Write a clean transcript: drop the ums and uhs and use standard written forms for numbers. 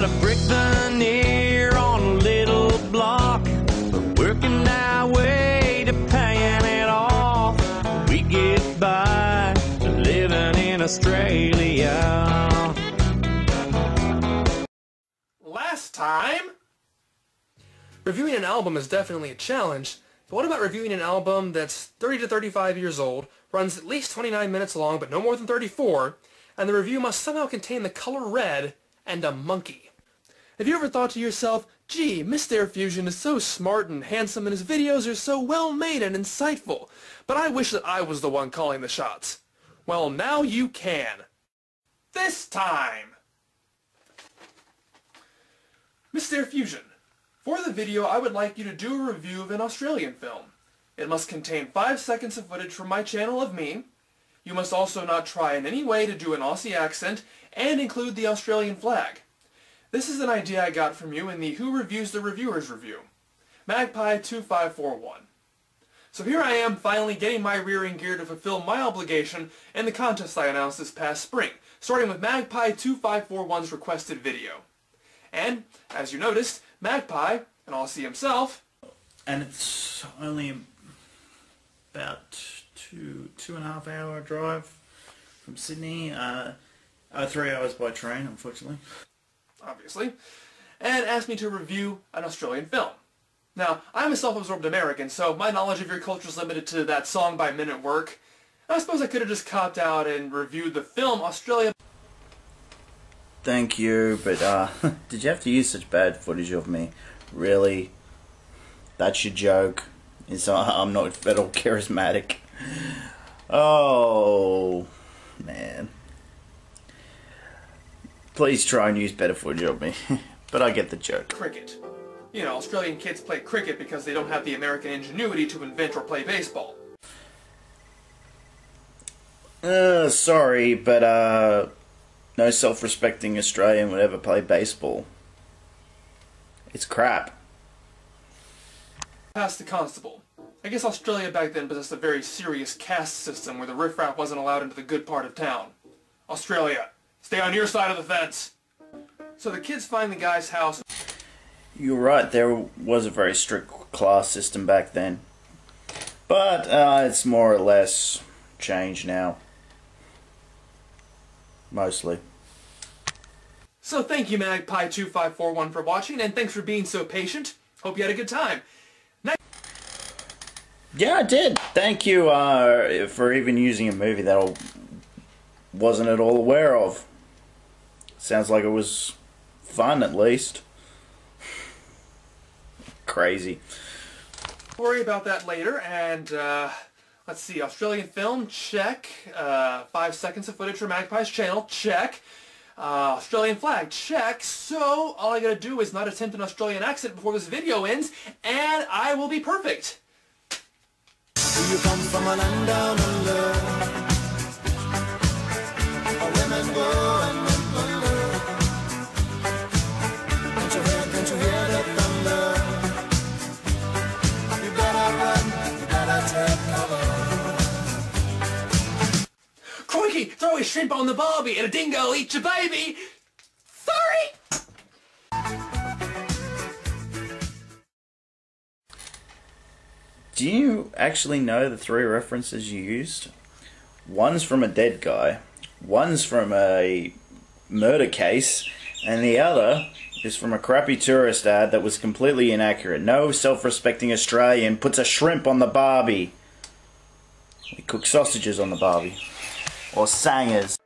got a brick veneer on a little block. We're working our way to paying it off. We get by to living in Australia. Last time! Reviewing an album is definitely a challenge, but what about reviewing an album that's 30 to 35 years old, runs at least 29 minutes long but no more than 34, and the review must somehow contain the color red and a monkey? Have you ever thought to yourself, gee, Mistare Fusion is so smart and handsome and his videos are so well made and insightful, but I wish that I was the one calling the shots? Well, now you can. This time! Mistare Fusion. For the video, I would like you to do a review of an Australian film. It must contain 5 seconds of footage from my channel of me. You must also not try in any way to do an Aussie accent and include the Australian flag. This is an idea I got from you in the Who Reviews the Reviewers review. Magpie2541. So here I am finally getting my rear in gear to fulfill my obligation in the contest I announced this past spring, starting with Magpie2541's requested video. And, as you noticed, Magpie, an Aussie himself, and it's only about two and a half hour drive from Sydney. 3 hours by train, unfortunately. Obviously, and asked me to review an Australian film. Now, I'm a self-absorbed American, so my knowledge of your culture is limited to that song-by-minute work. I suppose I could have just copped out and reviewed the film Australia. Thank you, but did you have to use such bad footage of me? Really? That's your joke? I'm not at all charismatic. Oh, man. Please try and use better footage of me. But I get the joke. Cricket. You know, Australian kids play cricket because they don't have the American ingenuity to invent or play baseball. Sorry, but no self-respecting Australian would ever play baseball. It's crap. Past the constable. I guess Australia back then possessed a very serious caste system where the riffraff wasn't allowed into the good part of town. Australia, stay on your side of the fence. So the kids find the guy's house. You're right, there was a very strict class system back then. But it's more or less changed now. Mostly. So thank you, Magpie2541, for watching, and thanks for being so patient. Hope you had a good time. Yeah, I did. Thank you for even using a movie that I wasn't at all aware of. Sounds like it was fun, at least. Crazy. Worry about that later, and let's see, Australian film, check. 5 seconds of footage from Magpie's channel, check. Australian flag, check. So all I gotta do is not attempt an Australian accent before this video ends, and I will be perfect. Do you come from a land down under? Where women go and men wonder. Can't you hear the thunder? You better run, you better take cover. Crikey, throw a shrimp on the barbie and a dingo will eat your baby! Sorry! Do you actually know the 3 references you used? One's from a dead guy, one's from a murder case, and the other is from a crappy tourist ad that was completely inaccurate. No self-respecting Australian puts a shrimp on the barbie. We cook sausages on the barbie. Or sangers.